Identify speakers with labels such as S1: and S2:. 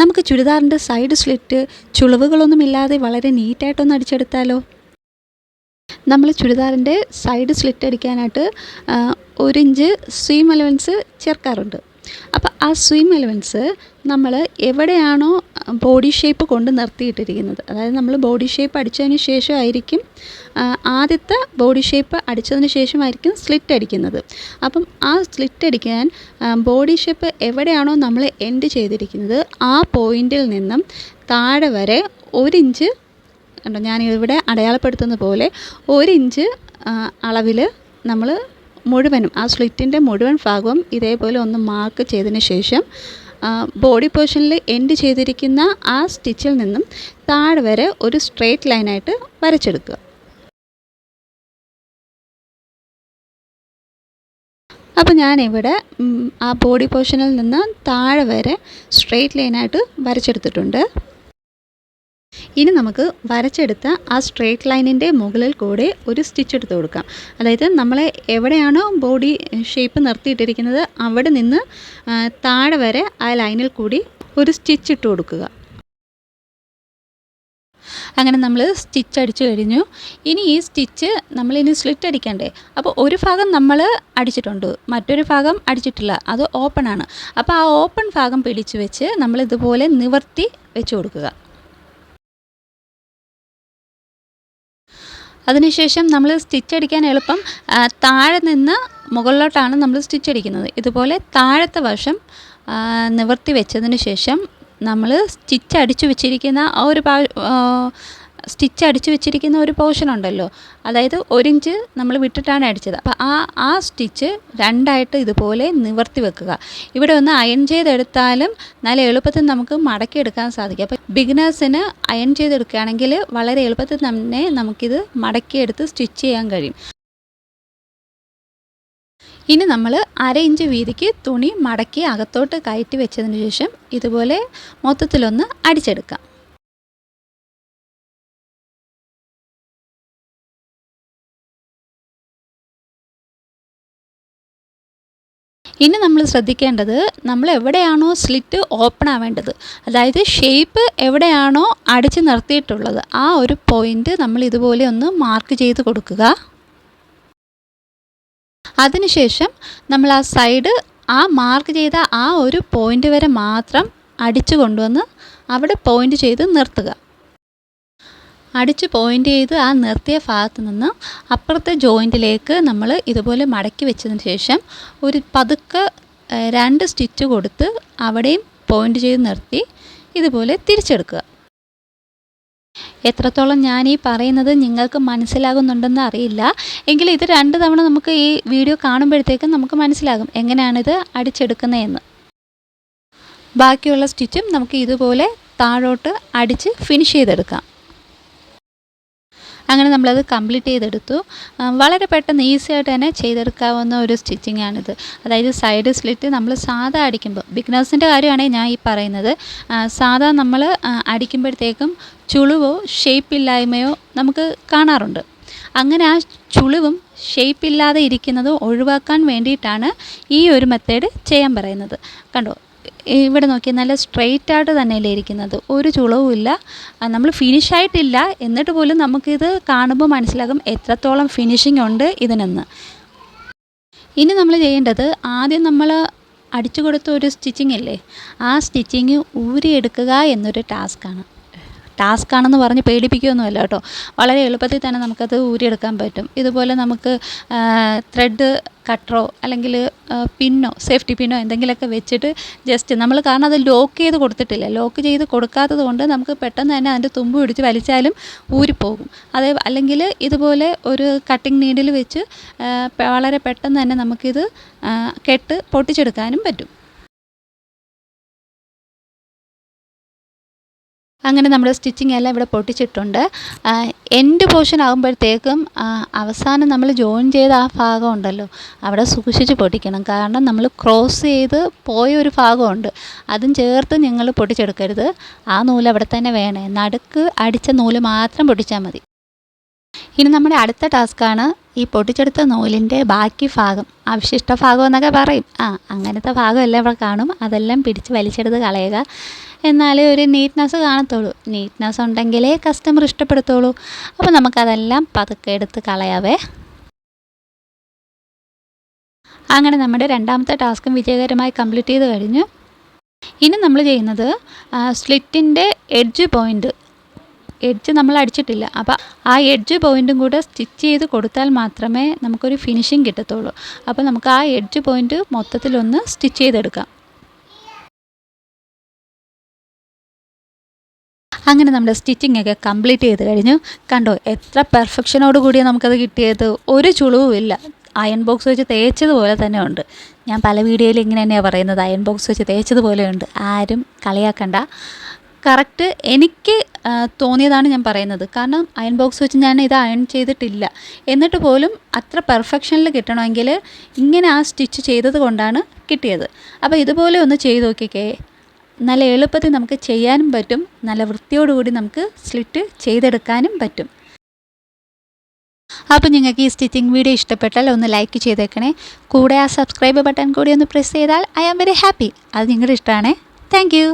S1: നമുക്ക് ചുരിദാറിൻ്റെ side slit ചുളിവുകളൊന്നുമില്ലാതെ വളരെ നീറ്റായിട്ടൊന്ന് അടിച്ചെടുത്താലോ? നമ്മൾ ചുരിദാറിൻ്റെ സൈഡ് സ്ലിറ്റ് അടിക്കാനായിട്ട് 1 ഇഞ്ച് സീം അലവൻസ് ചേർക്കാറുണ്ട്. അപ്പോൾ ആ സീം അലവൻസ് നമ്മൾ എവിടെയാണോ ബോഡി ഷേപ്പ് കൊണ്ട് നിർത്തിയിട്ടിരിക്കുന്നത്, അതായത് നമ്മൾ ബോഡി ഷേപ്പ് അടിച്ചതിന് ശേഷമായിരിക്കും ആദ്യത്തെ ബോഡി ഷേപ്പ് അടിച്ചതിന് ശേഷമായിരിക്കും സ്ലിറ്റ് അടിക്കുന്നത്. അപ്പം ആ സ്ലിറ്റ് അടിക്കാൻ ബോഡി ഷേപ്പ് എവിടെയാണോ നമ്മൾ എൻഡ് ചെയ്തിരിക്കുന്നത് ആ പോയിൻറ്റിൽ നിന്നും താഴെ വരെ 1 ഇഞ്ച് കണ്ടോ, ഞാനിവിടെ അടയാളപ്പെടുത്തുന്ന പോലെ 1 ഇഞ്ച് അളവിൽ നമ്മൾ മുഴുവനും ആ സ്ലിറ്റിൻ്റെ മുഴുവൻ ഭാഗവും ഇതേപോലെ ഒന്ന് മാർക്ക് ചെയ്തതിന് ശേഷം ബോഡി പോർഷനിൽ എൻഡ് ചെയ്തിരിക്കുന്ന ആ സ്റ്റിച്ചിൽ നിന്നും താഴെ വരെ ഒരു സ്ട്രെയിറ്റ് ലൈനായിട്ട് വരച്ചെടുക്കുക. അപ്പോൾ ഞാനിവിടെ ആ ബോഡി പോർഷനിൽ നിന്ന് താഴെ വരെ സ്ട്രെയിറ്റ് ലൈനായിട്ട് വരച്ചെടുത്തിട്ടുണ്ട്. ഇനി നമുക്ക് വരച്ചെടുത്ത ആ സ്ട്രെയിറ്റ് ലൈനിൻ്റെ മുകളിൽ കൂടെ ഒരു സ്റ്റിച്ച് എടുത്ത് കൊടുക്കാം. അതായത് നമ്മൾ എവിടെയാണോ ബോഡി ഷേപ്പ് നിർത്തിയിട്ടിരിക്കുന്നത് അവിടെ നിന്ന് താഴെ വരെ ആ ലൈനിൽ കൂടി ഒരു സ്റ്റിച്ച് ഇട്ട് കൊടുക്കുക. അങ്ങനെ നമ്മൾ സ്റ്റിച്ച് അടിച്ചു കഴിഞ്ഞു. ഇനി ഈ സ്റ്റിച്ച് നമ്മളിനി സ്ലിറ്റ് അടിക്കണ്ടേ? അപ്പോൾ ഒരു ഭാഗം നമ്മൾ അടിച്ചിട്ടുണ്ട്, മറ്റൊരു ഭാഗം അടിച്ചിട്ടില്ല, അത് ഓപ്പണാണ്. അപ്പോൾ ആ ഓപ്പൺ ഭാഗം പിടിച്ചു വെച്ച് നമ്മൾ ഇതുപോലെ നിവർത്തി വെച്ച് കൊടുക്കുക. അതിനുശേഷം നമ്മൾ സ്റ്റിച്ച് അടിക്കാൻ എളുപ്പം താഴെ നിന്ന് മുകളിലോട്ടാണ് നമ്മൾ സ്റ്റിച്ച് അടിക്കുന്നത്. ഇതുപോലെ താഴത്തെ വശം നിവർത്തി വെച്ചതിന് ശേഷം നമ്മൾ സ്റ്റിച്ച് അടിച്ചു വെച്ചിരിക്കുന്ന ഒരു പോർഷൻ ഉണ്ടല്ലോ, അതായത് 1 ഇഞ്ച് നമ്മൾ വിട്ടിട്ടാണ് അടിച്ചത്. അപ്പോൾ ആ സ്റ്റിച്ച് രണ്ടായിട്ട് ഇതുപോലെ നിവർത്തി വെക്കുക. ഇവിടെ ഒന്ന് അയൺ ചെയ്തെടുത്താലും നല്ല എളുപ്പത്തിൽ നമുക്ക് മടക്കിയെടുക്കാൻ സാധിക്കും. അപ്പോൾ ബിഗിനേഴ്സിന് അയൺ ചെയ്തെടുക്കുകയാണെങ്കിൽ വളരെ എളുപ്പത്തിൽ തന്നെ നമുക്കിത് മടക്കിയെടുത്ത് സ്റ്റിച്ച് ചെയ്യാൻ കഴിയും. ഇനി നമ്മൾ 1/2 ഇഞ്ച് വീതിക്ക് തുണി മടക്കി അകത്തോട്ട് കയറ്റി വെച്ചതിന് ശേഷം ഇതുപോലെ മൊത്തത്തിലൊന്ന് അടിച്ചെടുക്കാം. ഇനി നമ്മൾ ശ്രദ്ധിക്കേണ്ടത്, നമ്മൾ എവിടെയാണോ സ്ലിറ്റ് ഓപ്പൺ ആവേണ്ടത്, അതായത് ഷേപ്പ് എവിടെയാണോ അടിച്ച് നിർത്തിയിട്ടുള്ളത് ആ ഒരു പോയിൻ്റ് നമ്മൾ ഇതുപോലെ ഒന്ന് മാർക്ക് ചെയ്ത് കൊടുക്കുക. അതിനുശേഷം നമ്മൾ ആ സൈഡ് ആ മാർക്ക് ചെയ്ത ആ ഒരു പോയിൻ്റ് വരെ മാത്രം അടിച്ചു കൊണ്ടുവന്ന് അവിടെ പോയിൻ്റ് ചെയ്ത് നിർത്തുക. അടിച്ച് പോയിൻ്റ് ചെയ്ത് ആ നിർത്തിയ ഭാഗത്ത് നിന്ന് അപ്പുറത്തെ ജോയിൻറ്റിലേക്ക് നമ്മൾ ഇതുപോലെ മടക്കി വെച്ചതിന് ശേഷം ഒരു പതുക്കെ 2 സ്റ്റിച്ച് കൊടുത്ത് അവിടെയും പോയിൻ്റ് ചെയ്ത് നിർത്തി ഇതുപോലെ തിരിച്ചെടുക്കുക. എത്രത്തോളം ഞാൻ ഈ പറയുന്നത് നിങ്ങൾക്ക് മനസ്സിലാകുന്നുണ്ടെന്ന് അറിയില്ല, എങ്കിലും ഇത് 2 തവണ നമുക്ക് ഈ വീഡിയോ കാണുമ്പോഴത്തേക്കും നമുക്ക് മനസ്സിലാകും എങ്ങനെയാണിത് അടിച്ചെടുക്കുന്നതെന്ന്. ബാക്കിയുള്ള സ്റ്റിച്ചും നമുക്ക് ഇതുപോലെ താഴോട്ട് അടിച്ച് ഫിനിഷ് ചെയ്തെടുക്കാം. അങ്ങനെ നമ്മളത് കംപ്ലീറ്റ് ചെയ്തെടുത്തു. വളരെ പെട്ടെന്ന് ഈസി ആയിട്ട് തന്നെ ചെയ്തെടുക്കാവുന്ന ഒരു സ്റ്റിച്ചിങ് ആണിത്. അതായത് സൈഡ് സ്ലിറ്റ് നമ്മൾ സാധാ അടിക്കുമ്പോൾ, ബിഗിനേഴ്സിൻ്റെ കാര്യമാണ് ഞാൻ ഈ പറയുന്നത്, സാധാ നമ്മൾ അടിക്കുമ്പോഴത്തേക്കും ചുളിവോ ഷേപ്പില്ലായ്മയോ നമുക്ക് കാണാറുണ്ട്. അങ്ങനെ ആ ചുളിവും ഷേപ്പില്ലാതെ ഇരിക്കുന്നത് ഒഴിവാക്കാൻ വേണ്ടിയിട്ടാണ് ഈ ഒരു മെത്തേഡ് ചെയ്യാൻ പറയുന്നത്. കണ്ടോ, ഇവിടെ നോക്കി നല്ല സ്ട്രെയിറ്റ് ആയിട്ട് തന്നെയല്ലേ ഇരിക്കുന്നത്, ഒരു ചുളവും ഇല്ല. നമ്മൾ ഫിനിഷായിട്ടില്ല, എന്നിട്ട് പോലും നമുക്കിത് കാണുമ്പോൾ മനസ്സിലാകും എത്രത്തോളം ഫിനിഷിംഗ് ഉണ്ട് ഇതിനെന്ന്. ഇനി നമ്മൾ ചെയ്യേണ്ടത്, ആദ്യം നമ്മൾ അടിച്ചു കൊടുത്ത ഒരു സ്റ്റിച്ചിങ് ഇല്ലേ, ആ സ്റ്റിച്ചിങ് ഊരിയെടുക്കുക എന്നൊരു ടാസ്ക്കാണെന്ന് പറഞ്ഞ് പേടിപ്പിക്കുകയൊന്നുമല്ല കേട്ടോ. വളരെ എളുപ്പത്തിൽ തന്നെ നമുക്കത് ഊരിയെടുക്കാൻ പറ്റും. ഇതുപോലെ നമുക്ക് ത്രെഡ് കട്ടറോ അല്ലെങ്കിൽ പിന്നോ സേഫ്റ്റി പിന്നോ എന്തെങ്കിലുമൊക്കെ വെച്ചിട്ട് ജസ്റ്റ് നമ്മൾ, കാരണം അത് ലോക്ക് ചെയ്ത് കൊടുത്തിട്ടില്ല, ലോക്ക് ചെയ്ത് കൊടുക്കാത്തത് കൊണ്ട് നമുക്ക് പെട്ടെന്ന് തന്നെ അതിൻ്റെ തുമ്പ് പിടിച്ച് വലിച്ചാലും ഊരിപ്പോകും. അല്ലെങ്കിൽ ഇതുപോലെ ഒരു കട്ടിങ് നീഡിൽ വെച്ച് വളരെ പെട്ടെന്ന് തന്നെ നമുക്കിത് കെട്ട് പൊട്ടിച്ചെടുക്കാനും പറ്റും. അങ്ങനെ നമ്മുടെ സ്റ്റിച്ചിങ് എല്ലാം ഇവിടെ പൊട്ടിച്ചിട്ടുണ്ട്. എൻഡ് പോർഷൻ ആകുമ്പോഴത്തേക്കും അവസാനം നമ്മൾ ജോയിൻ ചെയ്ത ആ ഭാഗം ഉണ്ടല്ലോ, അവിടെ സൂക്ഷിച്ച് പൊട്ടിക്കണം. കാരണം നമ്മൾ ക്രോസ് ചെയ്ത് പോയ ഒരു ഭാഗമുണ്ട്, അതും ചേർത്ത് നിങ്ങൾ പൊട്ടിച്ചെടുക്കരുത്. ആ നൂല് അവിടെ തന്നെ വേണേ, നടുക്ക് അടിച്ച നൂല് മാത്രം പൊട്ടിച്ചാൽ മതി. ഇനി നമ്മുടെ അടുത്ത ടാസ്ക്കാണ് ഈ പൊട്ടിച്ചെടുത്ത നൂലിൻ്റെ ബാക്കി ഭാഗം, അവശിഷ്ട ഭാഗം എന്നൊക്കെ പറയും. അങ്ങനത്തെ ഭാഗം എല്ലാം ഇവിടെ കാണും, അതെല്ലാം പിടിച്ച് വലിച്ചെടുത്ത് കളയുക. എന്നാലേ ഒരു നീറ്റ്നെസ് കാണത്തുള്ളൂ. നീറ്റ്നെസ് ഉണ്ടെങ്കിലേ കസ്റ്റമർ ഇഷ്ടപ്പെടുത്തുള്ളൂ. അപ്പോൾ നമുക്കതെല്ലാം പതുക്കെ എടുത്ത് കളയാവേ. അങ്ങനെ നമ്മുടെ രണ്ടാമത്തെ ടാസ്കും വിജയകരമായി കംപ്ലീറ്റ് ചെയ്ത് കഴിഞ്ഞു. ഇനി നമ്മൾ ചെയ്യുന്നത് സ്ലിറ്റിൻ്റെ എഡ്ജ് നമ്മൾ അടിച്ചിട്ടില്ല. അപ്പോൾ ആ എഡ്ജ് പോയിൻറ്റും കൂടെ സ്റ്റിച്ച് ചെയ്ത് കൊടുത്താൽ മാത്രമേ നമുക്കൊരു ഫിനിഷിങ് കിട്ടത്തുള്ളൂ. അപ്പോൾ നമുക്ക് ആ എഡ്ജ് പോയിൻറ്റ് മൊത്തത്തിലൊന്ന് സ്റ്റിച്ച് ചെയ്തെടുക്കാം. അങ്ങനെ നമ്മുടെ സ്റ്റിച്ചിങ് ഒക്കെ കംപ്ലീറ്റ് ചെയ്ത് കഴിഞ്ഞു. കണ്ടോ എത്ര പെർഫെക്ഷനോട് കൂടിയാണ് നമുക്കത് കിട്ടിയത്. ഒരു ചുളിവും ഇല്ല. അയൺ ബോക്സ് വെച്ച് തേച്ചതുപോലെ തന്നെ ഉണ്ട്. ഞാൻ പല വീഡിയോയിൽ ഇങ്ങനെ തന്നെയാണ് പറയുന്നത്, അയൺ ബോക്സ് വെച്ച് തേച്ചതുപോലെ ഉണ്ട്. ആരും കളിയാക്കണ്ട. കറക്റ്റ് എനിക്ക് തോന്നിയതാണ് ഞാൻ പറയുന്നത്. കാരണം അയൺ ബോക്സ് വെച്ച് ഞാൻ ഇത് അയൺ ചെയ്തിട്ടില്ല. എന്നിട്ട് പോലും അത്ര പെർഫെക്ഷനിൽ കിട്ടണമെങ്കിൽ ഇങ്ങനെ ആ സ്റ്റിച്ച് ചെയ്തത് കൊണ്ടാണ് കിട്ടിയത്. അപ്പോൾ ഇതുപോലെ ഒന്ന് ചെയ്ത് നോക്കിക്കേ. നല്ല എളുപ്പത്തിൽ നമുക്ക് ചെയ്യാനും പറ്റും. നല്ല വൃത്തിയോടുകൂടി നമുക്ക് സ്ലിറ്റ് ചെയ്തെടുക്കാനും പറ്റും. അപ്പോൾ നിങ്ങൾക്ക് ഈ സ്റ്റിച്ചിങ് വീഡിയോ ഇഷ്ടപ്പെട്ടാൽ ഒന്ന് ലൈക്ക് ചെയ്തേക്കണേ. കൂടെ ആ സബ്സ്ക്രൈബ് ബട്ടൺ കൂടി ഒന്ന് പ്രസ് ചെയ്താൽ ഐ ആം വെരി ഹാപ്പി. അത് നിങ്ങളുടെ ഇഷ്ടമാണേ. Thank you.